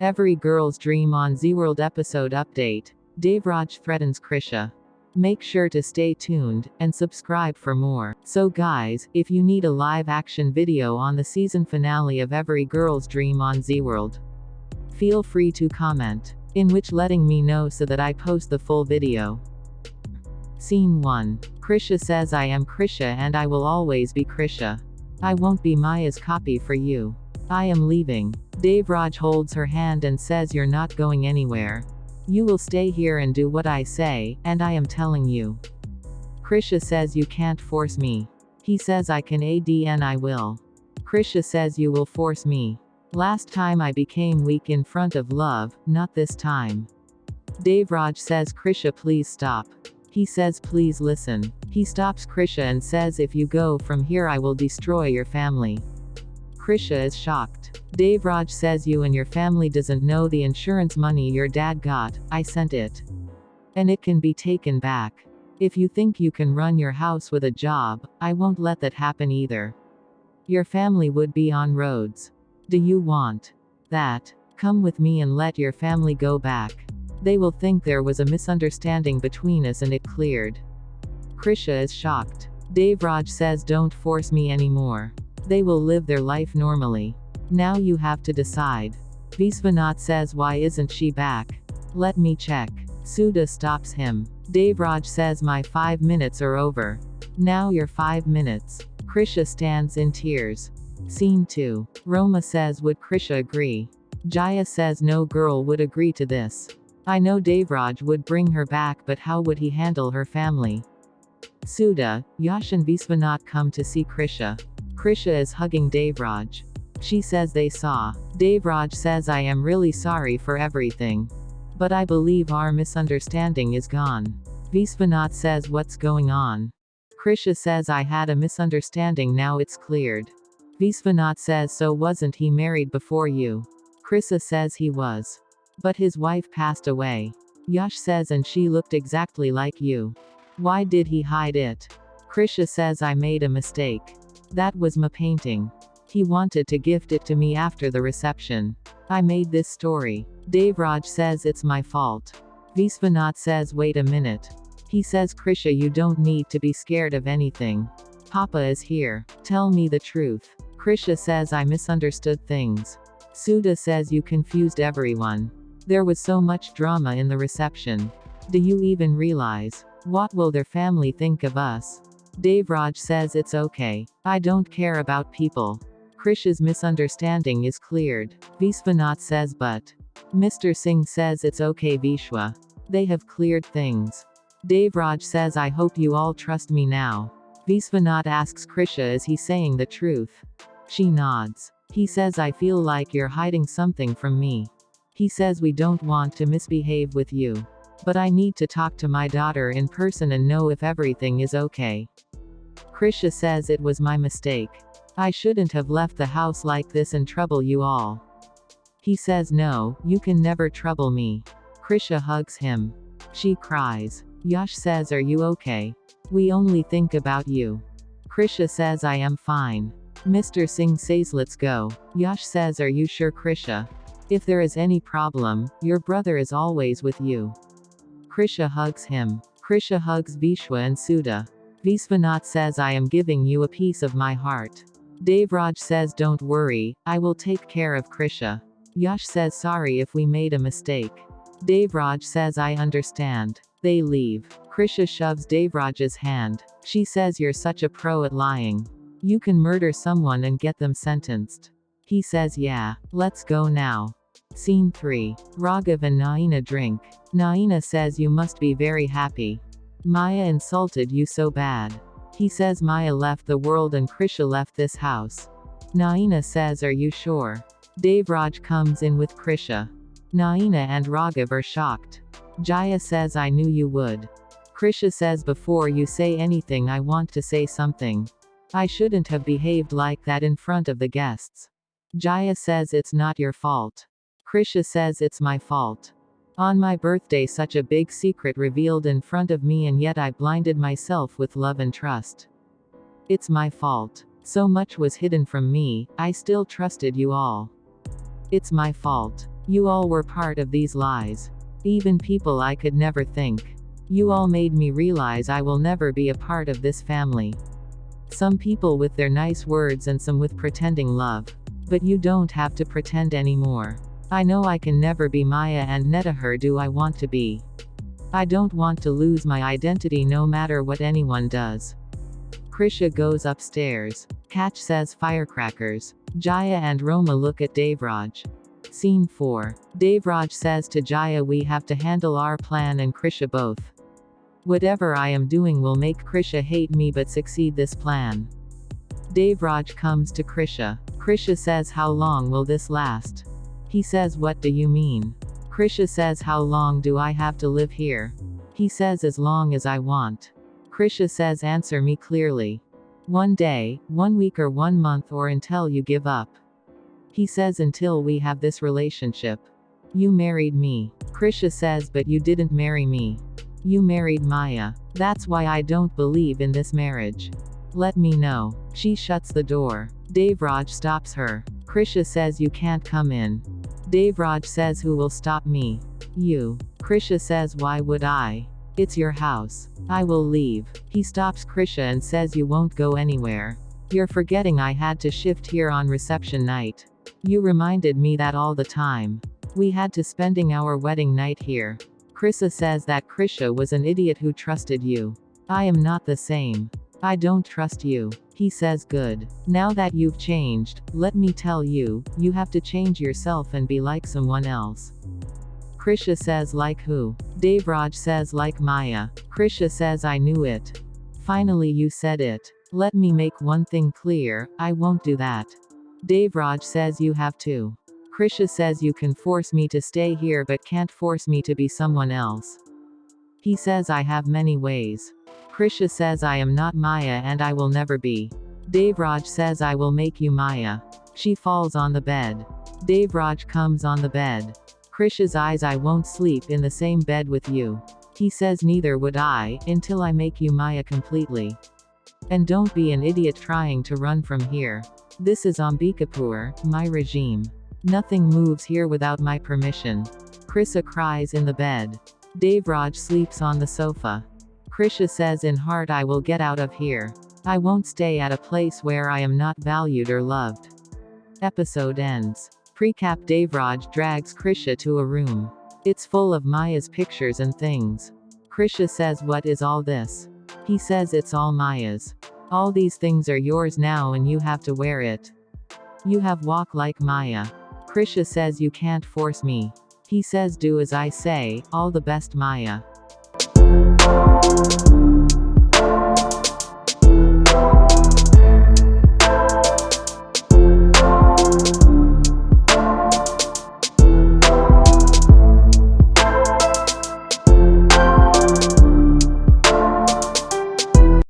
Every girl's dream on zeeworld episode update. Devraj Threatens Krisha. Make sure to stay tuned, and subscribe for more. So guys, if you need a live action video on the season finale of Every Girl's Dream on zeeworld, feel free to comment, in which letting me know so that I post the full video. Scene 1. Krisha says, I am Krisha and I will always be Krisha. I won't be Maya's copy for you. I am leaving. Devraj holds her hand and says, you're not going anywhere. You will stay here and do what I say, and I am telling you. Krisha says, you can't force me. He says, I can and I will. Krisha says, you will force me. Last time I became weak in front of love, not this time. Devraj says, Krisha, please stop. He says, please listen. He stops Krisha and says, if you go from here I will destroy your family. Krisha is shocked. Devraj says, you and your family doesn't know the insurance money your dad got, I sent it. And it can be taken back. If you think you can run your house with a job, I won't let that happen either. Your family would be on roads. Do you want that? Come with me and let your family go back. They will think there was a misunderstanding between us and it cleared. Krisha is shocked. Devraj says, don't force me anymore. They will live their life normally. Now you have to decide. Viswanath says, why isn't she back? Let me check. Sudha stops him. Devraj says, my 5 minutes are over. Now your 5 minutes. Krisha stands in tears. Scene 2. Roma says, would Krisha agree? Jaya says, no girl would agree to this. I know Devraj would bring her back, but how would he handle her family? Sudha, Yash and Viswanath come to see Krisha. Krisha is hugging Devraj. She says they saw. Devraj says, I am really sorry for everything. But I believe our misunderstanding is gone. Viswanath says, what's going on? Krisha says, I had a misunderstanding, now it's cleared. Viswanath says, so wasn't he married before you? Krisha says he was. But his wife passed away. Yash says, and she looked exactly like you. Why did he hide it? Krisha says, I made a mistake. That was my painting. He wanted to gift it to me after the reception. I made this story. Devraj says, it's my fault. Viswanath says, wait a minute. He says, Krisha, you don't need to be scared of anything. Papa is here. Tell me the truth. Krisha says, I misunderstood things. Sudha says, you confused everyone. There was so much drama in the reception. Do you even realize? What will their family think of us? Devraj says, it's okay. I don't care about people. Krisha's misunderstanding is cleared. Viswanath says, but Mr. Singh says, it's okay Vishwa. They have cleared things. Devraj says, I hope you all trust me now. Viswanath asks Krisha, is he saying the truth? She nods. He says, I feel like you're hiding something from me. He says, we don't want to misbehave with you. But I need to talk to my daughter in person and know if everything is okay. Krisha says, it was my mistake. I shouldn't have left the house like this and trouble you all. He says, no, you can never trouble me. Krisha hugs him. She cries. Yash says, are you okay? We only think about you. Krisha says, I am fine. Mr. Singh says, let's go. Yash says, are you sure, Krisha? If there is any problem, your brother is always with you. Krisha hugs him. Krisha hugs Vishwa and Sudha. Viswanath says, I am giving you a piece of my heart. Devraj says, don't worry, I will take care of Krisha. Yash says, sorry if we made a mistake. Devraj says, I understand. They leave. Krisha shoves Devraj's hand. She says, you're such a pro at lying. You can murder someone and get them sentenced. He says, yeah, let's go now. Scene 3. Raghav and Naina drink. Naina says, you must be very happy. Maya insulted you so bad. He says, Maya left the world and Krisha left this house. Naina says, are you sure? Devraj comes in with Krisha. Naina and Raghav are shocked. Jaya says, I knew you would. Krisha says, before you say anything I want to say something. I shouldn't have behaved like that in front of the guests. Jaya says, it's not your fault. Krisha says, it's my fault. On my birthday such a big secret revealed in front of me and yet I blinded myself with love and trust. It's my fault. So much was hidden from me, I still trusted you all. It's my fault. You all were part of these lies. Even people I could never think. You all made me realize I will never be a part of this family. Some people with their nice words and some with pretending love. But you don't have to pretend anymore. I know I can never be Maya and Netahar do I want to be. I don't want to lose my identity no matter what anyone does. Krisha goes upstairs. Catch says firecrackers. Jaya and Roma look at Devraj. Scene 4. Devraj says to Jaya we have to handle our plan and Krisha both. Whatever I am doing will make Krisha hate me but succeed this plan. Devraj comes to Krisha. Krisha says how long will this last? He says what do you mean? Krisha says how long do I have to live here? He says as long as I want. Krisha says answer me clearly. 1 day, 1 week or 1 month or until you give up. He says until we have this relationship. You married me. Krisha says but you didn't marry me. You married Maya. That's why I don't believe in this marriage. Let me know. She shuts the door. Devraj stops her. Krisha says you can't come in. Devraj says who will stop me? You. Krisha says why would I? It's your house. I will leave. He stops Krisha and says you won't go anywhere. You're forgetting I had to shift here on reception night. You reminded me that all the time. We had to spending our wedding night here. Krisha says that Krisha was an idiot who trusted you. I am not the same. I don't trust you. He says good. Now that you've changed, let me tell you, you have to change yourself and be like someone else. Krisha says like who? Devraj says like Maya. Krisha says I knew it. Finally you said it. Let me make one thing clear, I won't do that. Devraj says you have to. Krisha says you can force me to stay here but can't force me to be someone else. He says I have many ways. Krisha says I am not Maya and I will never be. Devraj says I will make you Maya. She falls on the bed. Devraj comes on the bed. Krisha's eyes I won't sleep in the same bed with you. He says neither would I, until I make you Maya completely. And don't be an idiot trying to run from here. This is Ambikapur, my regime. Nothing moves here without my permission. Krisha cries in the bed. Devraj sleeps on the sofa. Krisha says in heart I will get out of here. I won't stay at a place where I am not valued or loved. Episode ends. Precap Devraj drags Krisha to a room. It's full of Maya's pictures and things. Krisha says what is all this? He says it's all Maya's. All these things are yours now and you have to wear it. You have walk like Maya. Krisha says you can't force me. He says do as I say, all the best Maya.